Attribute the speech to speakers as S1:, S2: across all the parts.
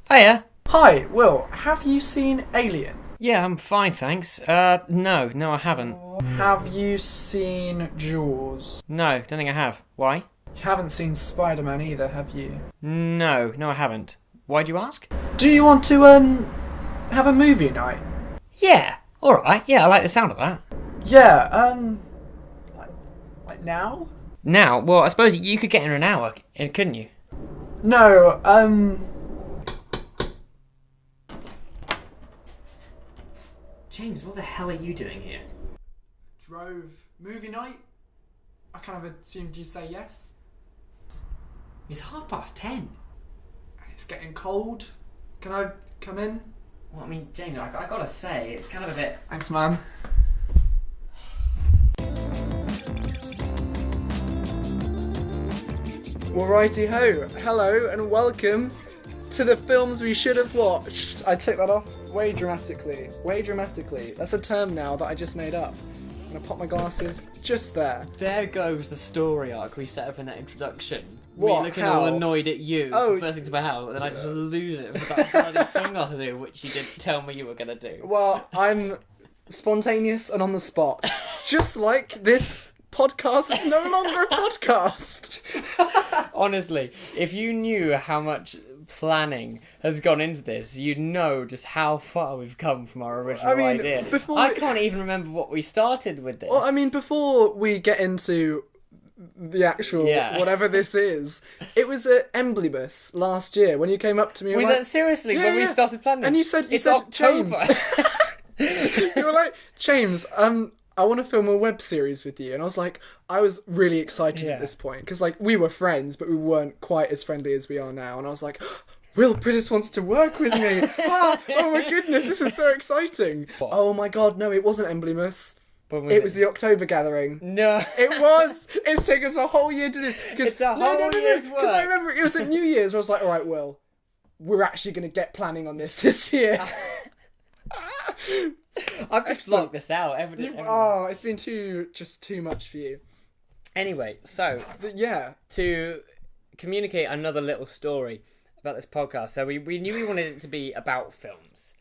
S1: Hiya.
S2: Hi, Will. Have you seen Alien?
S1: Yeah, I'm fine, thanks. No, I haven't.
S2: Have you seen Jaws?
S1: No, don't think I have. Why?
S2: You haven't seen Spider-Man either, have you?
S1: No, I haven't. Why do you ask?
S2: Do you want to, have a movie night?
S1: Yeah, alright, yeah, I like the sound of that.
S2: Yeah, like now?
S1: Now, well, I suppose you could get in an hour, couldn't you?
S2: No,
S1: James, what the hell are you doing here?
S2: Drove movie night? I kind of assumed you'd say yes.
S1: It's 10:30.
S2: It's getting cold. Can I come in?
S1: Well, I mean, James, I gotta say, it's kind of a bit...
S2: Thanks, man. Well, righty ho. Hello and welcome to the films we should have watched. I took that off way dramatically. Way dramatically. That's a term now that I just made up. I'm gonna pop my glasses just there.
S1: There goes the story arc we set up in that introduction.
S2: What?
S1: Me looking
S2: How?
S1: all annoyed at you
S2: Oh.
S1: for bursting to my house, and then I just lose it for that bloody song I to do, which you didn't tell me you were gonna do.
S2: Well, I'm spontaneous and on the spot. Just like this podcast is no longer a podcast.
S1: Honestly, if you knew how much planning has gone into this, you'd know just how far we've come from our original idea. I can't even remember what we started with this.
S2: Well, I mean, before we get into the actual whatever this is, it was at Emblibus last year when you came up to me.
S1: Was that seriously when we started planning this?
S2: And you said,
S1: October.
S2: James. You were like, James, I want to film a web series with you. And I was like, I was really excited at this point because like we were friends, but we weren't quite as friendly as we are now. And I was like, Will Priddis wants to work with me. Oh my goodness, this is so exciting.
S1: What?
S2: Oh my god, no, it wasn't Emblibus.
S1: It
S2: was the October gathering.
S1: No.
S2: It was. It's taken us a whole year to do this.
S1: It's a whole year's work.
S2: Because I remember it was at New Year's where I was like, all right, Will, we're actually going to get planning on this year.
S1: I've just blocked this out. Evidently.
S2: It's been too much for you.
S1: Anyway, so
S2: yeah,
S1: to communicate another little story about this podcast. So we knew we wanted it to be about films,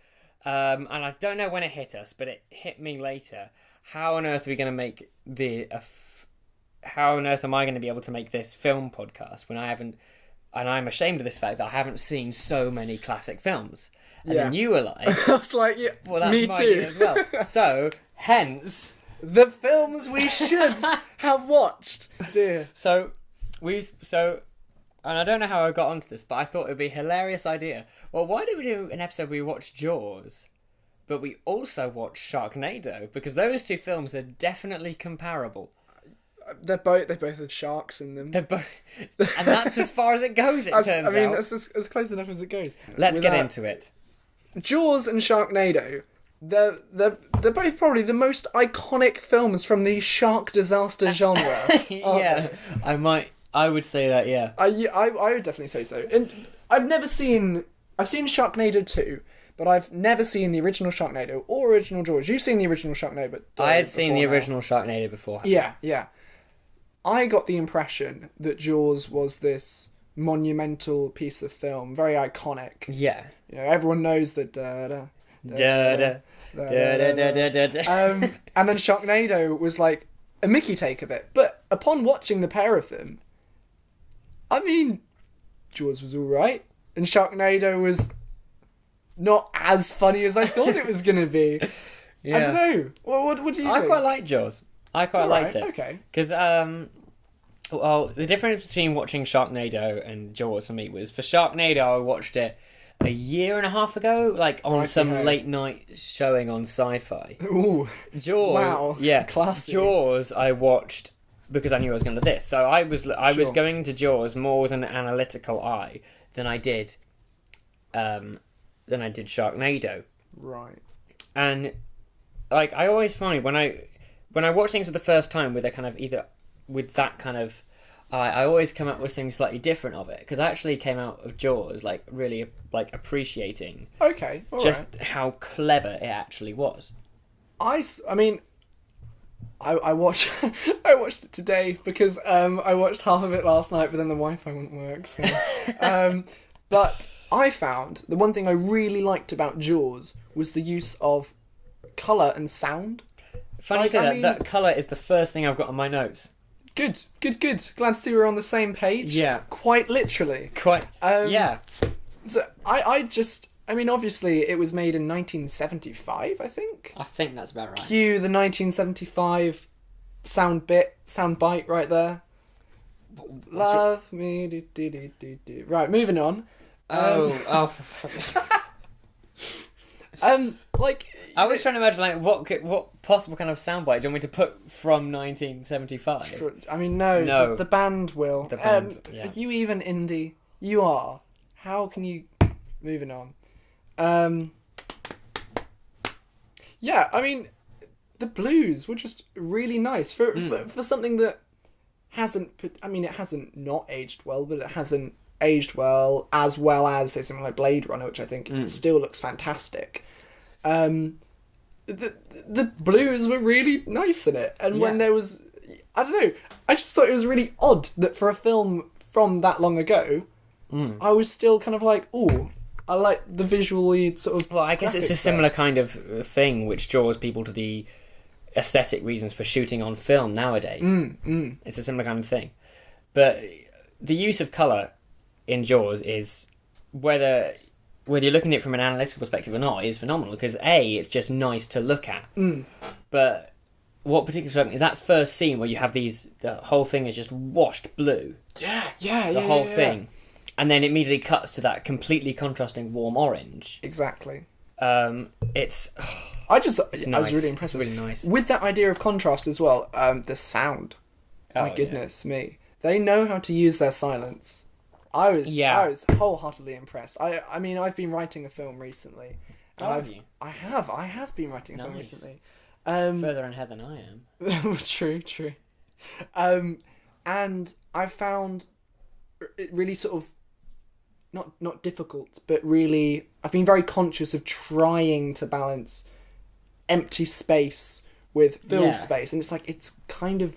S1: and I don't know when it hit us, but it hit me later. How on earth are we going to make how on earth am I going to be able to make this film podcast when I haven't? And I'm ashamed of this fact that I haven't seen so many classic films. And then you were like...
S2: I was like, yeah,
S1: well, that's
S2: me
S1: my
S2: too.
S1: idea as well. So, hence...
S2: the films we should have watched. Dear.
S1: And I don't know how I got onto this, but I thought it would be a hilarious idea. Well, why don't we do an episode where we watch Jaws, but we also watch Sharknado? Because those two films are definitely comparable.
S2: They both have sharks in them.
S1: They're both... And that's as far as it goes, turns out.
S2: I mean, that's as close enough as it goes.
S1: Let's get into it.
S2: Jaws and Sharknado, they're both probably the most iconic films from the shark disaster genre.
S1: Yeah, I would say that, yeah.
S2: I would definitely say so. And I've seen Sharknado 2, but I've never seen the original Sharknado or original Jaws. You've seen the original Sharknado, but
S1: I had seen the original Sharknado before.
S2: Yeah. I got the impression that Jaws was this monumental piece of film, very iconic.
S1: Yeah.
S2: You know, everyone knows the
S1: And
S2: then Sharknado was like a Mickey take of it. But upon watching the pair of them, I mean, Jaws was alright, and Sharknado was not as funny as I thought it was going to be. Yeah. I don't know. What do you think?
S1: I quite like Jaws. I quite liked it.
S2: Okay.
S1: Because, well, the difference between watching Sharknado and Jaws for me was, for Sharknado, I watched it a year and a half ago, like on some late night showing on Sci-Fi.
S2: Ooh.
S1: Jaws.
S2: Wow.
S1: Yeah.
S2: Classy.
S1: Jaws I watched because I knew I was going to do this. So I was going to Jaws more with an analytical eye than I did Sharknado.
S2: Right.
S1: And like I always find when I watch things for the first time with a kind of I always come up with things slightly different of it, because I actually came out of Jaws like really like appreciating how clever it actually was. I
S2: mean, I watched I watched it today because I watched half of it last night, but then the Wi-Fi wouldn't work. So. But I found the one thing I really liked about Jaws was the use of colour and sound.
S1: Funny you say that colour is the first thing I've got on my notes.
S2: Good. Glad to see we're on the same page.
S1: Yeah.
S2: Quite literally.
S1: Yeah.
S2: So obviously it was made in 1975, I think.
S1: I think that's about right.
S2: Cue the 1975 sound bite right there. Love me, do. Right, moving on.
S1: I was trying to imagine what possible kind of soundbite do you want me to put from 1975?
S2: I mean, no. The band will.
S1: The band,
S2: Are you even indie? You are. How can you? Moving on. Yeah, I mean, the blues were just really nice for something that hasn't. I mean, it hasn't not aged well, but it hasn't aged well as say something like Blade Runner, which I think still looks fantastic. The blues were really nice in it, and when there was, I don't know, I just thought it was really odd that for a film from that long ago, I was still kind of like, ooh, I like the visually sort of.
S1: Well, I guess it's a similar kind of thing which draws people to the aesthetic reasons for shooting on film nowadays. It's a similar kind of thing, but the use of colour in Jaws is whether you're looking at it from an analytical perspective or not is phenomenal, because it's just nice to look at. But what particularly is that first scene where you have the whole thing is just washed blue. The whole thing. And then it immediately cuts to that completely contrasting warm orange.
S2: Exactly.
S1: It's
S2: I
S1: nice.
S2: was really impressed.
S1: It's really nice.
S2: With that idea of contrast as well, the sound. My goodness me. They know how to use their silence. I was wholeheartedly impressed. I mean, I've been writing a film recently.
S1: Have you?
S2: I have been writing a film recently.
S1: Further ahead than I am.
S2: True. And I found it really sort of not difficult, but really I've been very conscious of trying to balance empty space with filled space, and it's kind of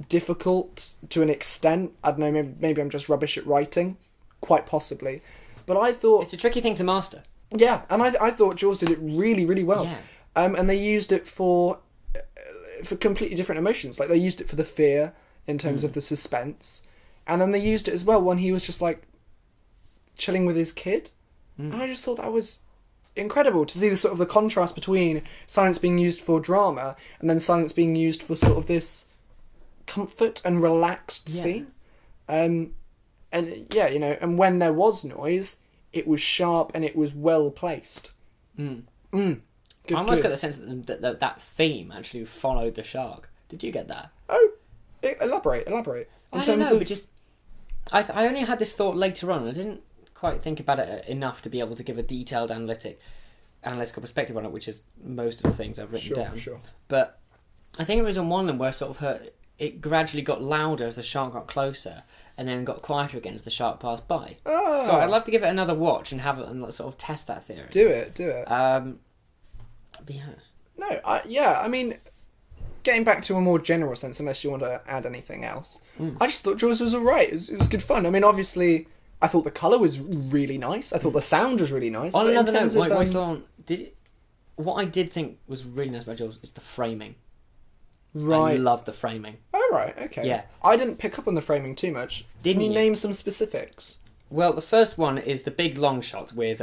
S2: difficult to an extent. I don't know, maybe I'm just rubbish at writing, quite possibly, but I thought
S1: it's a tricky thing to master.
S2: Yeah, and I thought Jaws did it really, really well.
S1: Yeah.
S2: And they used it for completely different emotions. Like, they used it for the fear in terms of the suspense, and then they used it as well when he was just like chilling with his kid, and I just thought that was incredible to see the sort of the contrast between silence being used for drama and then silence being used for sort of this comfort and relaxed scene. And when there was noise, it was sharp and it was well placed.
S1: I almost got the sense that theme actually followed the shark. Did you get that?
S2: Oh, elaborate.
S1: I don't know, but just I only had this thought later on. I didn't quite think about it enough to be able to give a detailed analytical perspective on it, which is most of the things I've written down. Sure. But I think it was on one of them where sort of it gradually got louder as the shark got closer, and then got quieter again as the shark passed by. Oh. So I'd love to give it another watch and sort of test that theory.
S2: Do it.
S1: But yeah.
S2: No, I mean, getting back to a more general sense, unless you want to add anything else, I just thought Jaws was alright. It was good fun. I mean, obviously, I thought the colour was really nice. I thought the sound was really nice.
S1: On another note, what I did think was really nice about Jaws is the framing.
S2: Right.
S1: I love the framing.
S2: Oh, right, okay.
S1: Yeah.
S2: I didn't pick up on the framing too much. Can you name some specifics?
S1: Well, the first one is the big long shot with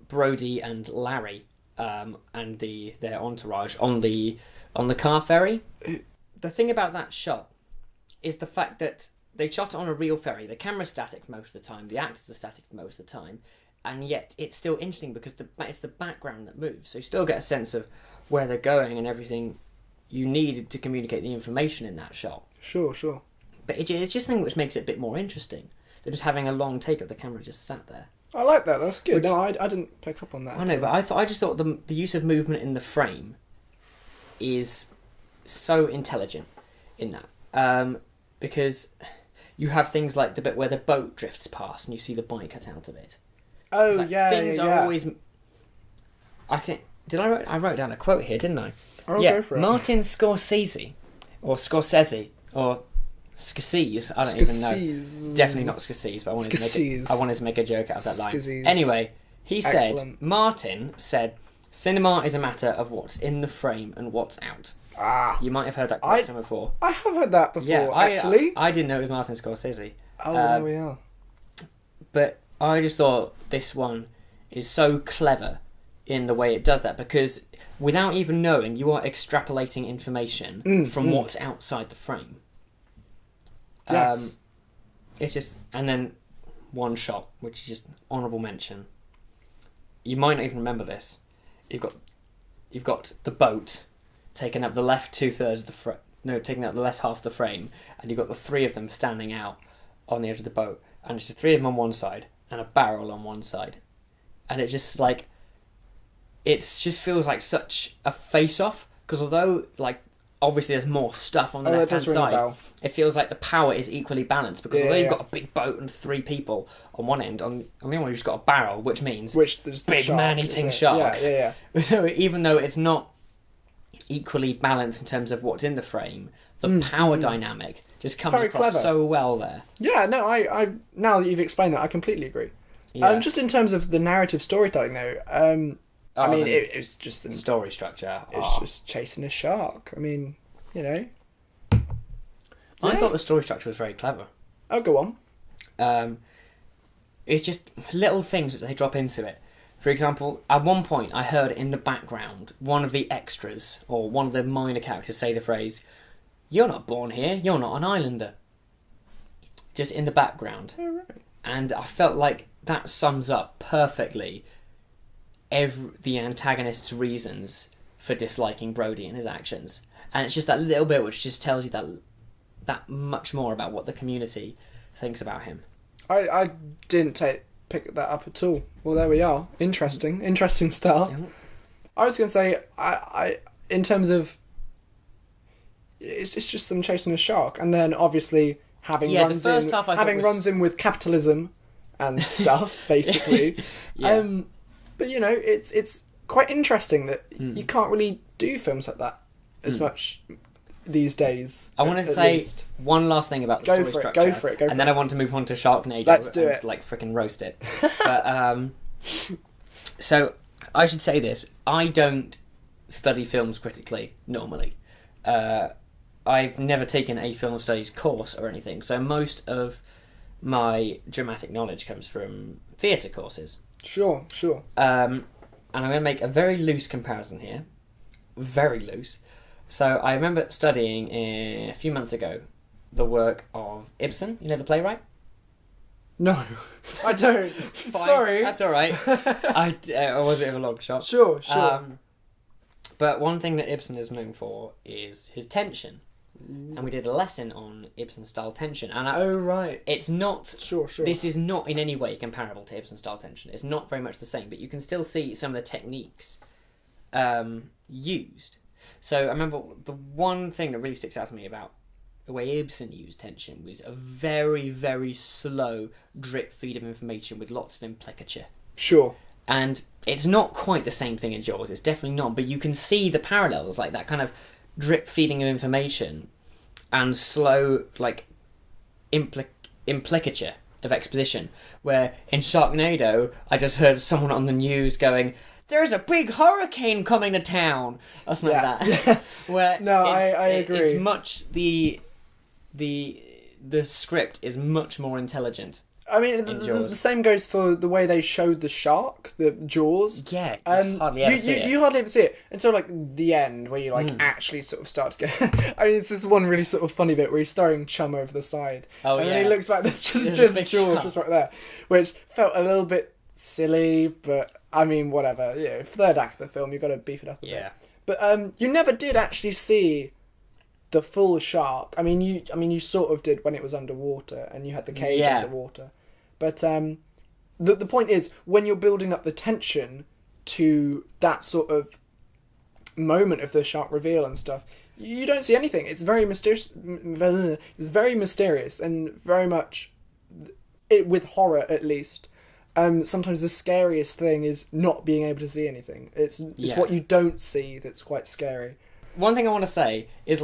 S1: Brody and Larry and their entourage on the car ferry. The thing about that shot is the fact that they shot it on a real ferry. The camera's static for most of the time. The actors are static for most of the time. And yet it's still interesting because it's the background that moves. So you still get a sense of where they're going and everything you needed to communicate the information in that shot. Sure. But it's just something which makes it a bit more interesting than just having a long take of the camera just sat there.
S2: I like that. That's good. No, I didn't pick up on that.
S1: I know, but I just thought the use of movement in the frame is so intelligent in that. Because you have things like the bit where the boat drifts past and you see the bike cut out of it.
S2: Oh,
S1: like things are always. I wrote down a quote here, didn't I?
S2: Go for it.
S1: Martin Scorsese, or Skisies. I don't even know.
S2: Skisies.
S1: Definitely not skisies, but I wanted to make a joke out of that line.
S2: Skisies.
S1: Anyway, he said,
S2: Excellent.
S1: Martin said, cinema is a matter of what's in the frame and what's out. You might have heard that quote before.
S2: I have heard that before,
S1: Yeah,
S2: actually.
S1: I didn't know it was Martin Scorsese.
S2: Oh, there we are.
S1: But I just thought this one is so clever in the way it does that, because without even knowing, you are extrapolating information from what's outside the frame.
S2: Yes.
S1: It's just, and then one shot, which is just honourable mention. You might not even remember this. You've got the boat taking up the left 2/3 of the taking up the left half of the frame, and you've got the three of them standing out on the edge of the boat, and it's the three of them on one side and a barrel on one side, and it just feels like such a face-off, because although obviously there's more stuff on the left hand side, it feels like the power is equally balanced, because although you've got a big boat and three people on one end, on the other one you've just got a barrel, which means big man-eating shark.
S2: Yeah.
S1: So even though it's not equally balanced in terms of what's in the frame, the power dynamic just comes across so well there.
S2: Yeah, no, I now that you've explained that, I completely agree.
S1: Yeah.
S2: Just in terms of the narrative storytelling, though, I mean, it was just the
S1: story structure.
S2: It's just chasing a shark. I mean,
S1: I thought the story structure was very clever.
S2: Oh, go on.
S1: It's just little things that they drop into it. For example, at one point I heard in the background one of the extras, or one of the minor characters, say the phrase, "You're not born here, you're not an islander." Just in the background.
S2: Oh, right.
S1: And I felt like that sums up perfectly the antagonist's reasons for disliking Brody and his actions. And it's just that little bit which just tells you that much more about what the community thinks about him.
S2: I didn't pick that up at all. Well, there we are. Interesting stuff.
S1: Yeah.
S2: I was going to say, I in terms of, it's just them chasing a shark, and then obviously having runs in with capitalism and stuff, basically.
S1: Yeah.
S2: But it's quite interesting that you can't really do films like that as much these days.
S1: I want to say one last thing about the story structure.
S2: Go for it.
S1: And then I want to move on to Sharknado.
S2: Let's do it.
S1: Freaking roast it. But, so I should say this. I don't study films critically normally. I've never taken a film studies course or anything. So most of my dramatic knowledge comes from theatre courses.
S2: Sure.
S1: And I'm going to make a very loose comparison here. Very loose. So I remember studying a few months ago the work of Ibsen, the playwright?
S2: No, I don't. Sorry.
S1: That's all right. I was a bit of a long shot.
S2: Sure.
S1: But one thing that Ibsen is known for is his tension. And we did a lesson on Ibsen-style tension. And
S2: right.
S1: It's not...
S2: Sure.
S1: This is not in any way comparable to Ibsen-style tension. It's not very much the same, but you can still see some of the techniques used. So I remember the one thing that really sticks out to me about the way Ibsen used tension was a very, very slow drip feed of information with lots of implicature.
S2: Sure.
S1: And it's not quite the same thing in Jaws. It's definitely not. But you can see the parallels, like that kind of drip feeding of information and slow, implicature of exposition. Where in Sharknado, I just heard someone on the news going, "There's a big hurricane coming to town," or something like that. Where
S2: I agree.
S1: It's much the script is much more intelligent.
S2: I mean, the same goes for the way they showed the shark, the Jaws.
S1: Yeah, hardly ever see it.
S2: You hardly ever see it until the end, where you actually sort of start to get. I mean, it's this one really sort of funny bit where he's throwing chum over the side, and then he looks back. There's just Jaws just right there, which felt a little bit silly, but I mean, whatever. Third act of the film, you've got to beef it up a bit. But you never did actually see the full shark. I mean, you sort of did when it was underwater, and you had the cage underwater. But the point is, when you're building up the tension to that sort of moment of the shark reveal and stuff, you don't see anything. It's very mysterious. It's very mysterious and very much, with horror at least. Sometimes the scariest thing is not being able to see anything. It's what you don't see that's quite scary.
S1: One thing I want to say is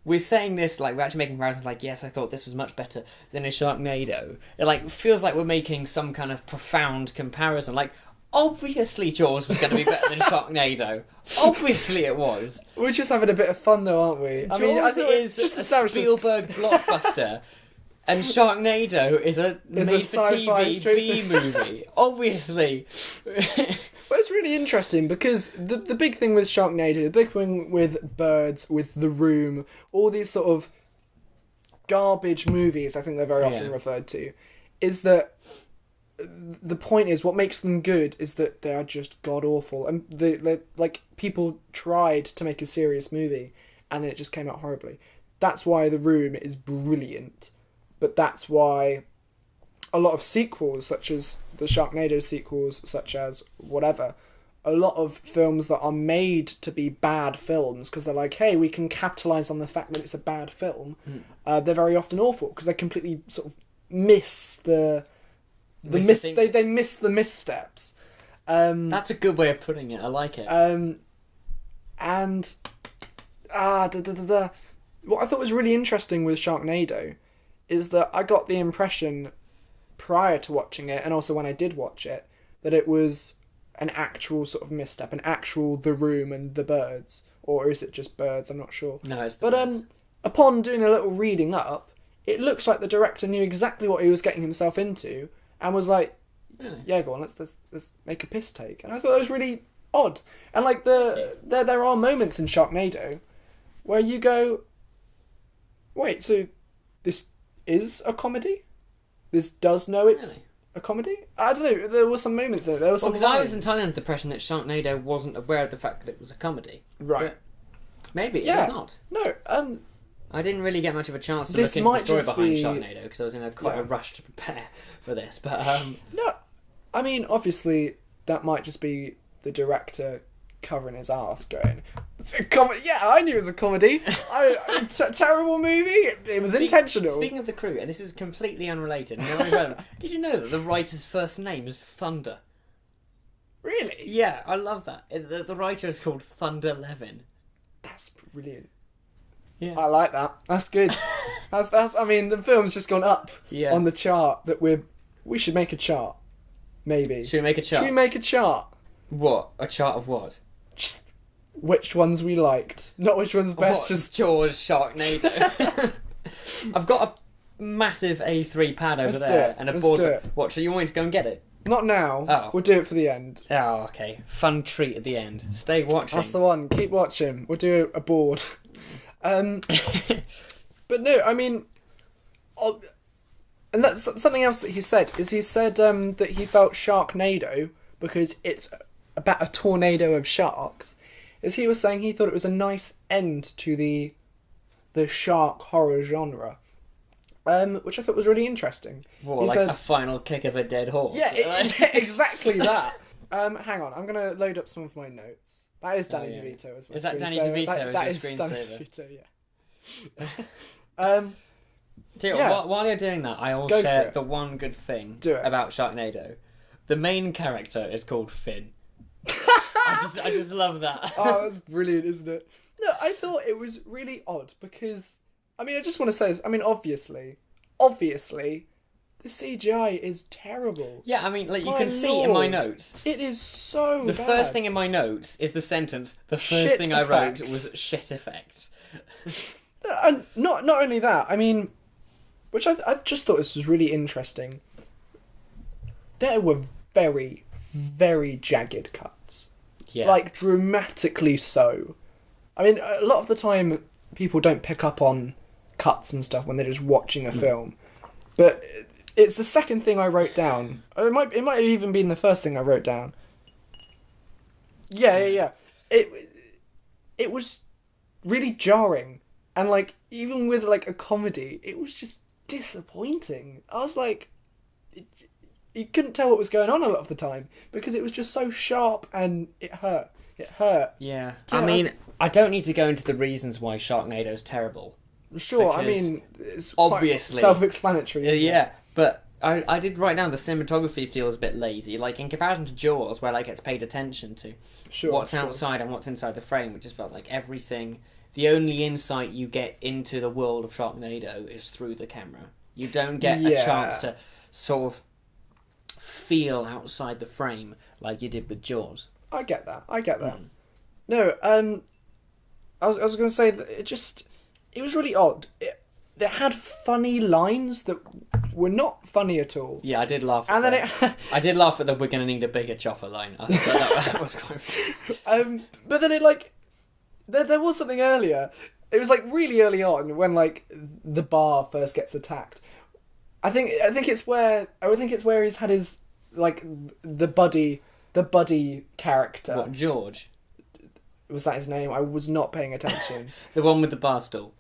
S1: we're saying this like we're actually making comparisons. Like, yes, I thought this was much better than a Sharknado. It like feels like we're making some kind of profound comparison. Like, obviously, Jaws was going to be better than Sharknado. Obviously, it was.
S2: We're just having a bit of fun, though, aren't we?
S1: Jaws
S2: I thought
S1: is
S2: just
S1: a
S2: establish this.
S1: Spielberg blockbuster. And Sharknado is a made-for-TV B movie. Obviously.
S2: But it's really interesting because the big thing with Sharknado, the big thing with Birds, with The Room, all these sort of garbage movies, I think they're very often referred to, is that the point is what makes them good is that they are just god-awful. And they like, people tried to make a serious movie and then it just came out horribly. That's why The Room is brilliant. But that's why a lot of sequels, such as the Sharknado sequels, such as whatever, a lot of films that are made to be bad films, because they're like, hey, we can capitalise on the fact that it's a bad film, they're very often awful, because they completely sort of miss they miss the missteps.
S1: That's a good way of putting it. I like it.
S2: What I thought was really interesting with Sharknado is that I got the impression prior to watching it, and also when I did watch it, that it was an actual sort of misstep, an actual The Room and The Birds, or is it just Birds? I'm not sure.
S1: No, it's the Birds.
S2: Upon doing a little reading up, it looks like the director knew exactly what he was getting himself into, and was like,
S1: really?
S2: "Yeah, go on, let's make a piss take." And I thought that was really odd. And like there are moments in Sharknado where you go, "Wait, so this is a comedy? This does know it's a comedy?" I don't know. There were some moments there. There were some
S1: because I was entirely under the impression that Sharknado wasn't aware of the fact that it was a comedy.
S2: Right.
S1: But maybe it was not.
S2: No.
S1: I didn't really get much of a chance to look into the story behind Sharknado because I was in quite a rush to prepare for this. But
S2: no, I mean, obviously that might just be the director covering his arse, going, "Yeah, I knew it was a comedy. Terrible movie. It was intentional."
S1: Speaking of the crew, and this is completely unrelated, no irrelevant. Did you know that the writer's first name is Thunder?
S2: Really?
S1: Yeah, I love that. The writer is called Thunder Levin.
S2: That's brilliant.
S1: Yeah,
S2: I like that. That's good. that's. I mean, the film's just gone up on the chart. That we should make a chart. Maybe.
S1: Should we make a chart?
S2: Should we make a chart?
S1: What? A chart of what?
S2: Just which ones we liked, not which one's best.
S1: What?
S2: Just
S1: Jaws, Sharknado. I've got a massive A3 pad over there and a board. What? So you want me to go and get it?
S2: Not now.
S1: Oh.
S2: We'll do it for the end.
S1: Oh, okay. Fun treat at the end. Stay watching.
S2: That's the one. Keep watching. We'll do a board. But no, I mean, and that's something else that he said. Is he said that he felt Sharknado because it's about a tornado of sharks. Is he was saying he thought it was a nice end to the shark horror genre, which I thought was really interesting.
S1: What,
S2: he
S1: like
S2: said,
S1: a final kick of a dead horse?
S2: Yeah, exactly that. Hang on, I'm gonna load up some of my notes. That is Danny DeVito as well.
S1: Is that Danny DeVito?
S2: That
S1: as
S2: is
S1: your
S2: Danny
S1: screensaver?
S2: DeVito, yeah.
S1: While you're doing that, I will share the one good thing about Sharknado. The main character is called Finn. I just love that.
S2: Oh, that's brilliant, isn't it? No, I thought it was really odd because, I mean, I just want to say, I mean, obviously, the CGI is terrible.
S1: Yeah, I mean, like you can see in my notes.
S2: It is so
S1: bad. The first thing in my notes is the sentence, the first thing I wrote was shit effects.
S2: And not only that, I mean, which I just thought this was really interesting. There were very, very jagged cuts.
S1: Yeah.
S2: Like, dramatically so. I mean, a lot of the time, people don't pick up on cuts and stuff when they're just watching a film. But it's the second thing I wrote down. It might have even been the first thing I wrote down. Yeah. It was really jarring. And, like, even with, like, a comedy, it was just disappointing. I was like... You couldn't tell what was going on a lot of the time because it was just so sharp and it hurt. It hurt.
S1: Yeah. I mean, I don't need to go into the reasons why Sharknado's terrible.
S2: Sure, I mean, it's
S1: obviously
S2: quite self-explanatory.
S1: Yeah, but I did write down the cinematography feels a bit lazy. Like, in comparison to Jaws, where, like, it's paid attention to what's outside and what's inside the frame, which just felt like everything the only insight you get into the world of Sharknado is through the camera. You don't get a chance to sort of feel outside the frame like you did with Jaws.
S2: I get that. No, I was going to say that it was really odd. It had funny lines that were not funny at all.
S1: Yeah, I did laugh. I did laugh at the "we're gonna need a bigger chopper" line. I thought that was quite funny.
S2: But then there was something earlier. It was like really early on when like the bar first gets attacked. I think it's where he's had his like the buddy character.
S1: What, George?
S2: Was that his name? I was not paying attention.
S1: The one with the bar stool,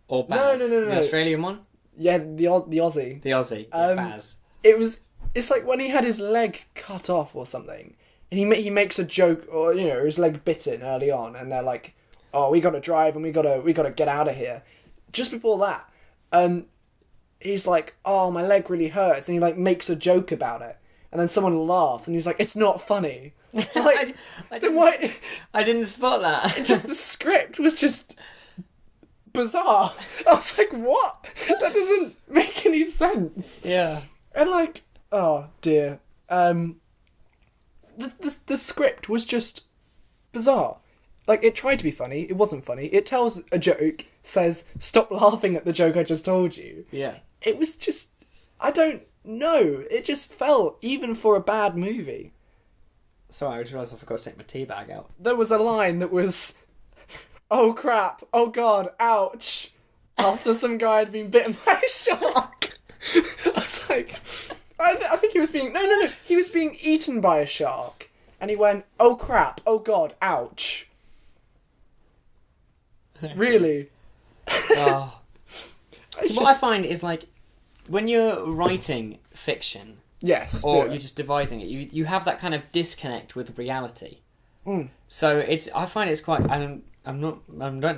S1: or Baz?
S2: No.
S1: The Australian one.
S2: Yeah, the Aussie.
S1: The Aussie. Baz.
S2: It's like when he had his leg cut off or something, and he makes a joke, or his leg bitten early on, and they're like, "Oh, we got to drive and we got to get out of here." Just before that, he's like, "Oh, my leg really hurts," and he like makes a joke about it, and then someone laughs, and he's like, "It's not funny." Like,
S1: I didn't spot that.
S2: Just the script was just bizarre. I was like, "What? That doesn't make any sense."
S1: Yeah.
S2: And like, oh dear, the script was just bizarre. Like, it tried to be funny, it wasn't funny. It tells a joke, says, "Stop laughing at the joke I just told you."
S1: Yeah.
S2: It was just, I don't know. It just felt, even for a bad movie.
S1: Sorry, I just realised I forgot to take my tea bag out.
S2: There was a line that was, "Oh crap, oh god, ouch," after some guy had been bitten by a shark. I was like, I think he was being, no, he was being eaten by a shark. And he went, "Oh crap, oh god, ouch." Really?
S1: Oh. So what I find is like, when you're writing fiction,
S2: yes,
S1: or you're just devising it, you have that kind of disconnect with reality.
S2: Mm.
S1: So I find it's quite. I don't know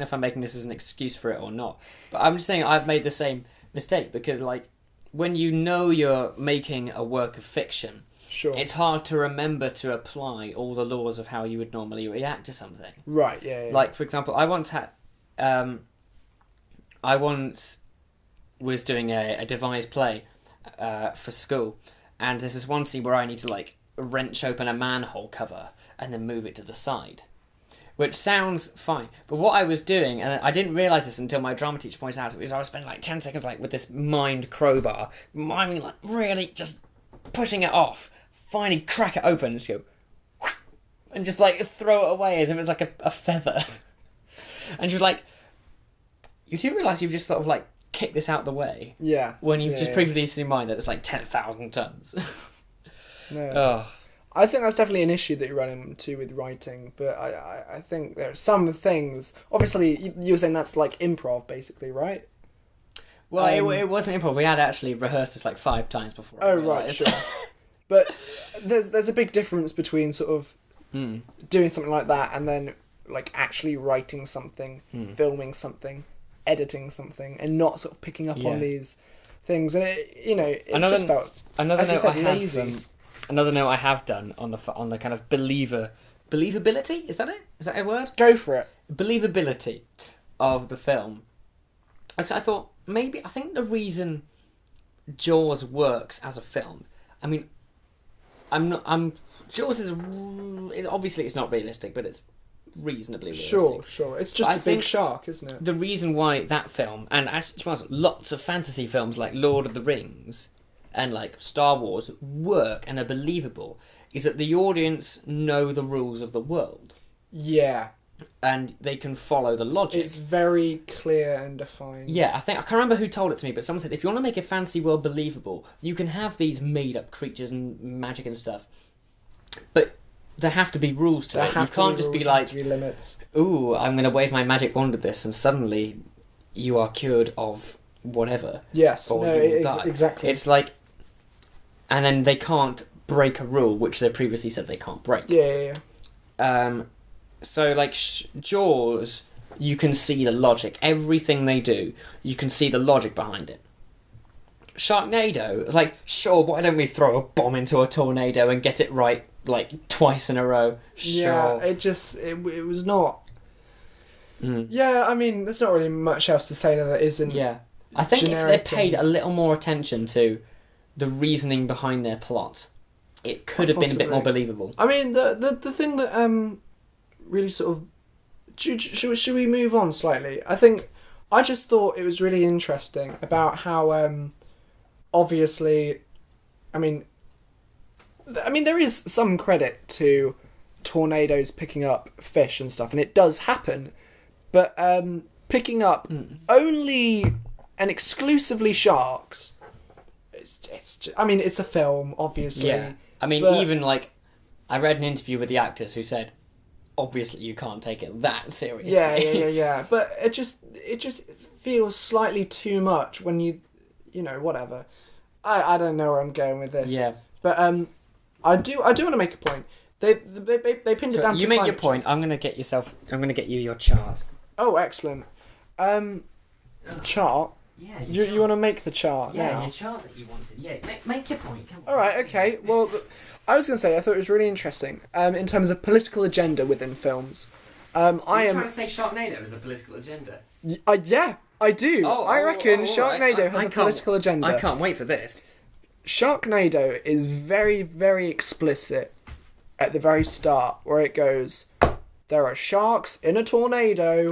S1: if I'm making this as an excuse for it or not, but I'm just saying I've made the same mistake because like when you're making a work of fiction,
S2: sure,
S1: it's hard to remember to apply all the laws of how you would normally react to something.
S2: Right. Yeah.
S1: Like for example, I once was doing a devised play for school, and there's this one scene where I need to like wrench open a manhole cover and then move it to the side, which sounds fine. But what I was doing, and I didn't realise this until my drama teacher pointed out, was I was spending like 10 seconds like with this mind crowbar, miming like really just pushing it off, finally crack it open and just go, and just like throw it away as if it was like a feather. And she was like, "You do realise you've just sort of like kicked this out the way?"
S2: Yeah.
S1: When you've just previously in mind that it's like 10,000 tons.
S2: No.
S1: Oh.
S2: I think that's definitely an issue that you run into with writing, but I think there are some things. Obviously, you were saying that's like improv, basically, right?
S1: Well, it wasn't improv. We had actually rehearsed this like 5 times before.
S2: Oh, right, sure. But there's a big difference between sort of doing something like that and then like actually writing something, filming something, editing something, and not sort of picking up on these things. And it just felt lazy.
S1: Another note I have done on the kind of believability. Is that it? Is that a word?
S2: Go for it.
S1: Believability of the film. So I thought I think the reason Jaws works as a film. I mean, Jaws is obviously it's not realistic, but it's reasonably realistic.
S2: Sure. It's just a big shark, isn't it?
S1: The reason why that film, and actually to be honest, lots of fantasy films like Lord of the Rings and like Star Wars work and are believable, is that the audience know the rules of the world.
S2: Yeah.
S1: And they can follow the logic.
S2: It's very clear and defined.
S1: Yeah, I can't remember who told it to me, but someone said if you want to make a fantasy world believable, you can have these made-up creatures and magic and stuff, but there have to be rules to it. You can't just be like,
S2: limits.
S1: "Ooh, I'm going to wave my magic wand at this, and suddenly you are cured of whatever."
S2: Yes,
S1: or you will die.
S2: Exactly.
S1: It's like, and then they can't break a rule which they previously said they can't break.
S2: Yeah.
S1: So like Jaws, you can see the logic. Everything they do, you can see the logic behind it. Sharknado, it's like, sure, why don't we throw a bomb into a tornado and get it right like twice in a row? Sure.
S2: Yeah, it was not. Yeah, I mean, there's not really much else to say that isn't.
S1: Yeah. I think if they
S2: generic
S1: paid
S2: and-
S1: a little more attention to the reasoning behind their plot, it could have been a bit more
S2: Possibly.
S1: believable.
S2: I mean, the thing that really sort of should we move on slightly? I just thought it was really interesting about how obviously, I mean, there is some credit to tornadoes picking up fish and stuff, and it does happen, but picking up only and exclusively sharks. I mean, it's a film, obviously.
S1: Yeah. I mean,
S2: but-
S1: even like, I read an interview with the actors who said, obviously you can't take it that seriously.
S2: Yeah. But it just feels slightly too much when you know, whatever. I don't know where I'm going with this.
S1: Yeah.
S2: But I do want to make a point. They pinned it
S1: So
S2: down to
S1: you make your
S2: climate
S1: point. I'm gonna get you your chart.
S2: Oh, excellent. Chart.
S1: Yeah.
S2: You want to make the chart now?
S1: your chart that you wanted. Yeah. Make your point. Come on.
S2: All right. Okay. Well, I was going to say I thought it was really interesting. In terms of political agenda within films. I am
S1: trying to say Sharknado is a political agenda.
S2: Yeah, I do. I reckon Sharknado has a political agenda.
S1: I can't wait for this.
S2: Sharknado is very, very explicit at the very start, where it goes, there are sharks in a tornado,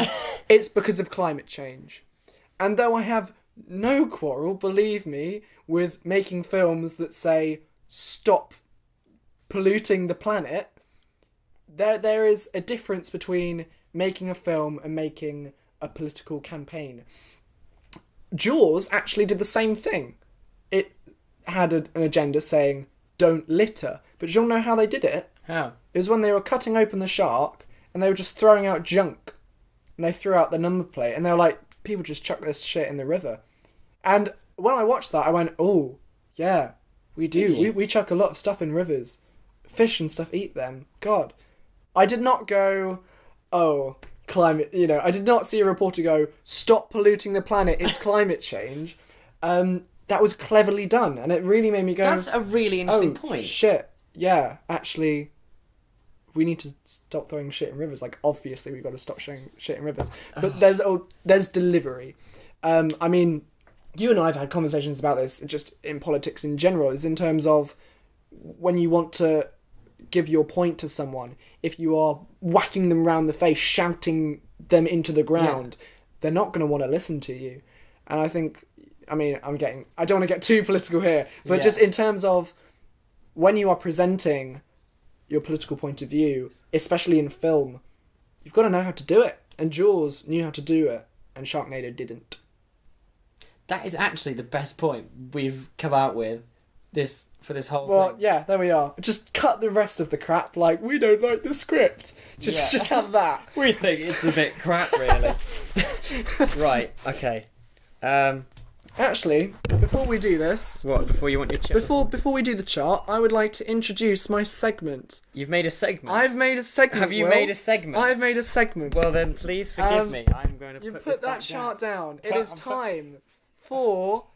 S2: it's because of climate change. And though I have no quarrel, believe me, with making films that say, stop polluting the planet, there is a difference between making a film and making a political campaign. Jaws actually did the same thing. It had an agenda saying, don't litter. But do you all know how they did it?
S1: How?
S2: It was when they were cutting open the shark and they were just throwing out junk. And they threw out the number plate and they were like, people just chuck this shit in the river. And when I watched that, I went, oh, yeah, we do. We chuck a lot of stuff in rivers. Fish and stuff eat them. God. I did not go, oh, climate, I did not see a reporter go, stop polluting the planet, it's climate change. That was cleverly done, and it really made me go,
S1: That's a really interesting point.
S2: Shit, yeah, actually, we need to stop throwing shit in rivers. Like, obviously, we've got to stop throwing shit in rivers. But there's delivery. I mean, you and I have had conversations about this, just in politics in general, is in terms of when you want to give your point to someone, if you are whacking them round the face, shouting them into the ground, they're not going to want to listen to you. And I think, I don't want to get too political here, but just in terms of when you are presenting your political point of view, especially in film, you've got to know how to do it. And Jaws knew how to do it, and Sharknado didn't.
S1: That is actually the best point we've come out with for this whole
S2: Well,
S1: thing.
S2: yeah, there we are. Just cut the rest of the crap, like, we don't like the script. Just have that.
S1: We think it's a bit crap, really. Right, okay.
S2: Actually, before we do this,
S1: What, before you want your chart?
S2: before we do the chart, I would like to introduce my segment.
S1: You've made a segment?
S2: I've made a segment.
S1: Have you
S2: Will.
S1: made a segment?
S2: I've made a segment.
S1: Well then, please forgive me. I'm going to
S2: You
S1: put
S2: put
S1: this
S2: that
S1: back
S2: chart down. It
S1: Put-
S2: is time for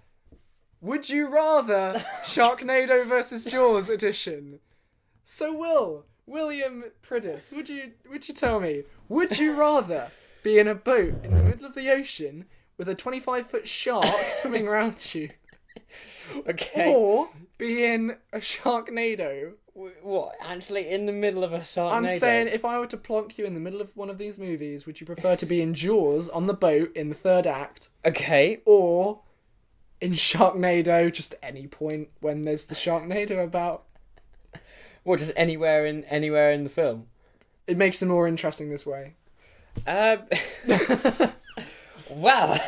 S2: Would You Rather Sharknado versus Jaws edition. So William Priddis, would you tell me, would you rather be in a boat in the middle of the ocean with a 25-foot shark swimming around you,
S1: Okay.
S2: or be in a Sharknado?
S1: What? Actually, in the middle of a Sharknado?
S2: I'm saying, if I were to plonk you in the middle of one of these movies, would you prefer to be in Jaws on the boat in the third act,
S1: Okay.
S2: or in Sharknado just at any point when there's the Sharknado about?
S1: Well, just anywhere in the film.
S2: It makes it more interesting this way.
S1: Well.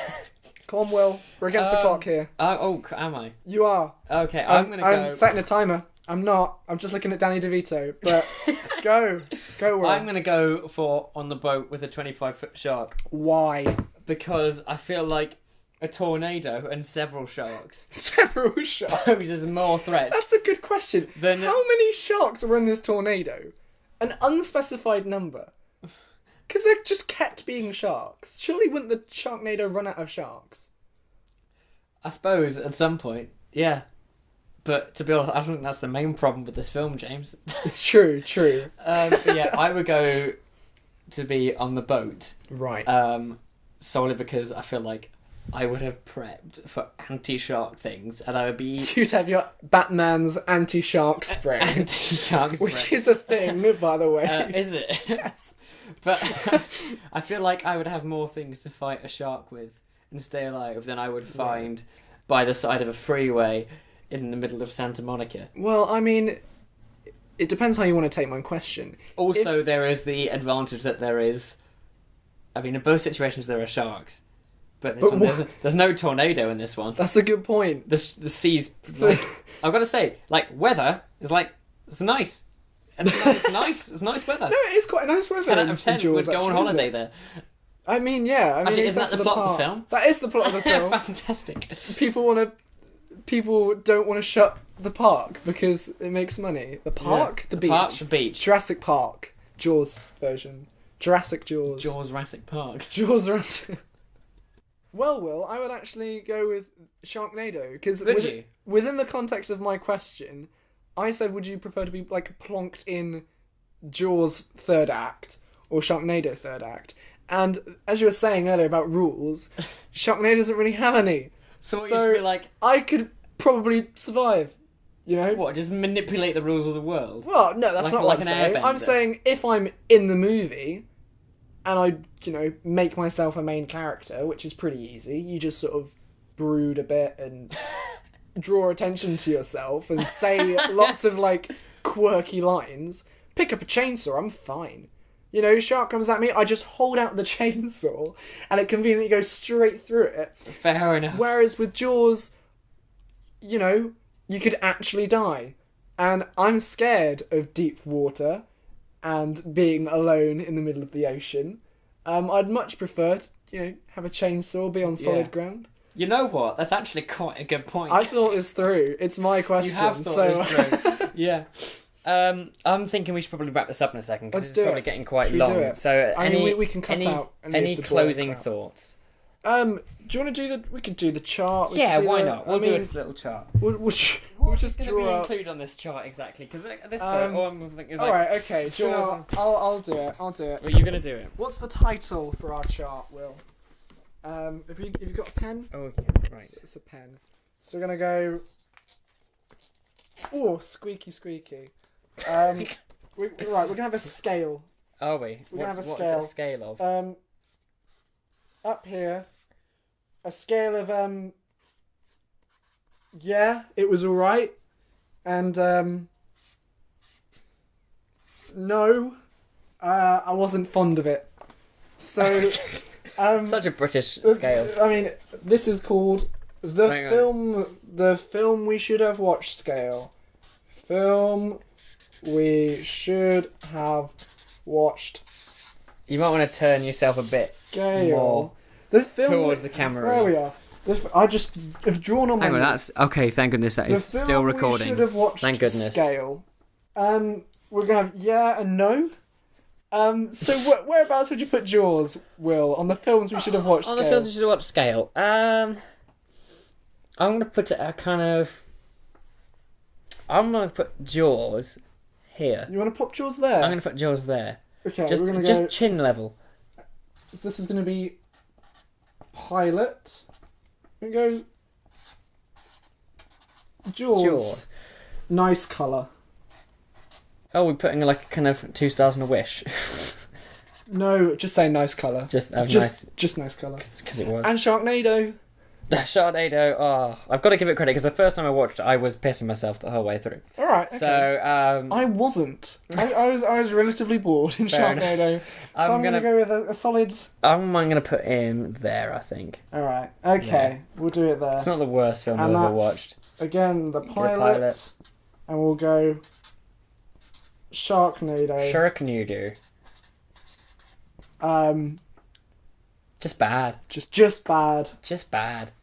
S2: Come on, Will. We're against the clock here.
S1: Am I?
S2: You are.
S1: Okay, I'm gonna go.
S2: I'm setting a timer. I'm not. I'm just looking at Danny DeVito. But go, Will.
S1: I'm gonna go for on the boat with a 25-foot shark
S2: Why?
S1: because I feel like a tornado and several sharks
S2: Several sharks.
S1: poses more threats.
S2: That's a good question.
S1: Then-
S2: How many sharks were in this tornado? An unspecified number. Because they just kept being sharks. Surely wouldn't the Sharknado run out of sharks?
S1: I suppose at some point, yeah. But to be honest, I don't think that's the main problem with this film, James.
S2: It's true.
S1: But yeah, I would go to be on the boat.
S2: Right.
S1: Solely because I feel like I would have prepped for anti-shark things, and I would be
S2: You'd have your Batman's anti-shark spray.
S1: anti-shark spray.
S2: Which is a thing, by the way.
S1: Is it?
S2: Yes.
S1: But I feel like I would have more things to fight a shark with and stay alive than I would find by the side of a freeway in the middle of Santa Monica.
S2: Well, I mean, it depends how you want to take my question.
S1: Also, there is the advantage that there is... I mean, in both situations there are sharks. But this one, there's no tornado in this one.
S2: That's a good point.
S1: The sea's... Like, I've got to say, like, weather is like... It's nice. It's nice. It's nice weather.
S2: No, it is quite a nice weather.
S1: 10 out of 10
S2: Jaws,
S1: would go on holiday there.
S2: I mean, yeah. I mean,
S1: actually, isn't that the plot of the film?
S2: That is the plot of the film.
S1: Fantastic.
S2: People don't want to shut the park because it makes money. The park?
S1: Yeah.
S2: The beach.
S1: The beach.
S2: Jurassic Park. Jaws version. Jurassic Jaws.
S1: Jurassic Park.
S2: Jaws Jurassic. Well, Will, I would actually go with Sharknado because within the context of my question, I said, would you prefer to be like plonked in Jaws third act or Sharknado third act? And as you were saying earlier about rules, Sharknado doesn't really have any.
S1: So what you should be like...
S2: I could probably survive, you know?
S1: What, just manipulate the rules of the world?
S2: Well, no, that's not what I'm saying. I'm saying if I'm in the movie and I, you know, make myself a main character, which is pretty easy, you just sort of brood a bit and draw attention to yourself and say lots of, like, quirky lines, pick up a chainsaw, I'm fine. You know, shark comes at me, I just hold out the chainsaw and it conveniently goes straight through it.
S1: Fair enough.
S2: Whereas with Jaws, you know, you could actually die. And I'm scared of deep water and being alone in the middle of the ocean. I'd much prefer to, you know, have a chainsaw, be on solid ground.
S1: You know what? That's actually quite a good point.
S2: I thought this through. It's my question.
S1: You have thought this through. Yeah. I'm thinking we should probably wrap this up in a second because it's probably getting quite long.
S2: Do it?
S1: So,
S2: I mean, we can cut out
S1: any closing thoughts.
S2: Do you want to do we could do the chart.
S1: Why not? We'll do a little chart.
S2: We'll just
S1: going to be included on this chart exactly? Because at this point, all I'm thinking is like...
S2: Alright, okay. Do you know what? I'll do it. Well,
S1: you're going to do it.
S2: What's the title for our chart, Will? Have you got a pen?
S1: Oh, yeah, right.
S2: It's a pen. So we're going to go... Oh, squeaky. We're going to have a scale.
S1: Are we?
S2: We're going to have a scale.
S1: What's a scale of?
S2: Up here, a scale of, yeah, it was alright, and, no, I wasn't fond of it. So,
S1: Such a British scale.
S2: I mean, this is called the film we should have watched scale. Film we should have watched.
S1: You might want to turn yourself a bit more towards the camera.
S2: There we are. I just have drawn on my...
S1: Hang on, that's... Okay, thank goodness that is still recording.
S2: We should have watched
S1: thank goodness.
S2: Scale. We're going to have yeah and no. So whereabouts would you put Jaws, Will, on the films we should have watched
S1: on
S2: scale?
S1: The films we should have watched scale? I'm going to put it a kind of... I'm going to put Jaws here.
S2: You want to pop Jaws there?
S1: I'm going to put Jaws there.
S2: Okay,
S1: just,
S2: we're going to
S1: just chin level.
S2: So this is going to be pilot. We go Jaws. Nice colour.
S1: Oh, we're putting like a kind of 2 stars and a wish.
S2: No, just say nice colour.
S1: Just
S2: nice colour.
S1: Because it was.
S2: And Sharknado.
S1: Sharknado. Oh, I've got to give it credit because the first time I watched it, I was pissing myself the whole way through.
S2: All right. Okay.
S1: So
S2: I wasn't. I was relatively bored in Sharknado. So I'm gonna go with a solid.
S1: I'm gonna put him there. I think.
S2: All right. Okay. We'll do it there.
S1: It's not the worst film I've ever watched.
S2: Again, the pilot. And we'll go Sharknado.
S1: Just bad.
S2: Just bad.
S1: Just bad.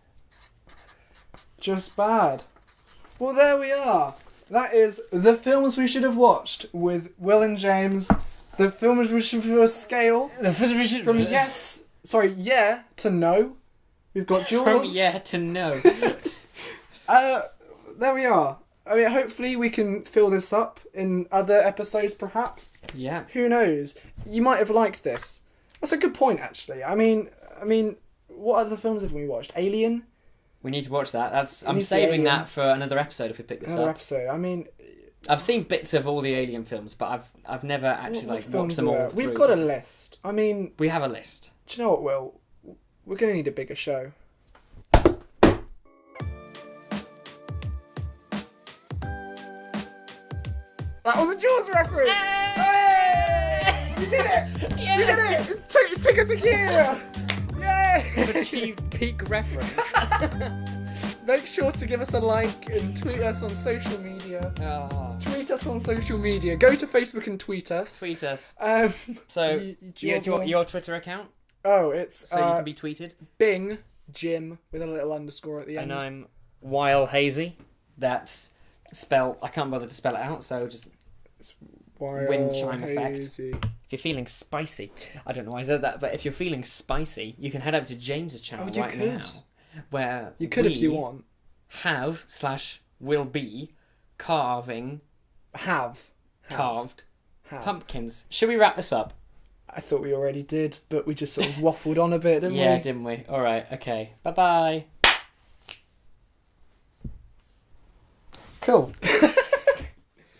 S2: Just bad. Well, there we are. That is the films we should have watched with Will and James. The films we should have scale.
S1: The films we should
S2: from yeah to no. We've got Jaws.
S1: From yeah to no.
S2: There we are. I mean, hopefully we can fill this up in other episodes, perhaps.
S1: Yeah.
S2: Who knows? You might have liked this. That's a good point, actually. I mean, what other films have we watched? Alien?
S1: We need to watch that. I'm
S2: need to see
S1: saving
S2: Alien.
S1: that for another episode if we pick this
S2: Another
S1: up.
S2: episode. I mean,
S1: I've seen bits of all the Alien films, but I've never actually
S2: what
S1: watched
S2: films
S1: them
S2: are
S1: all
S2: there?
S1: through.
S2: We've got a list. I mean,
S1: We have a list.
S2: do you know what, Will? We're going to need a bigger show. That was a Jaws reference! Hey! You did it!
S1: Yes!
S2: You did it! It's tickets a year! Yay!
S1: Achieved peak reference.
S2: Make sure to give us a like and tweet us on social media.
S1: Oh,
S2: Tweet us on social media. Go to Facebook and tweet us.
S1: tweet us.
S2: So,
S1: Do you want your Twitter account
S2: Oh, it's
S1: so you can be tweeted?
S2: Bing Jim with a little underscore at the end.
S1: And I'm Weil Hazy. That's spelled. I can't bother to spell it out, so just wind chime effect.
S2: Hazy.
S1: if you're feeling spicy. I don't know why I said that, but if you're feeling spicy, you can head over to James's channel
S2: you
S1: right
S2: could.
S1: now, where
S2: You could if you want.
S1: will be carving carved
S2: Have.
S1: pumpkins. Should we wrap this up?
S2: I thought we already did, but we just sort of waffled on a bit, didn't we?
S1: Yeah, didn't we? All right, okay. Bye-bye. Cool.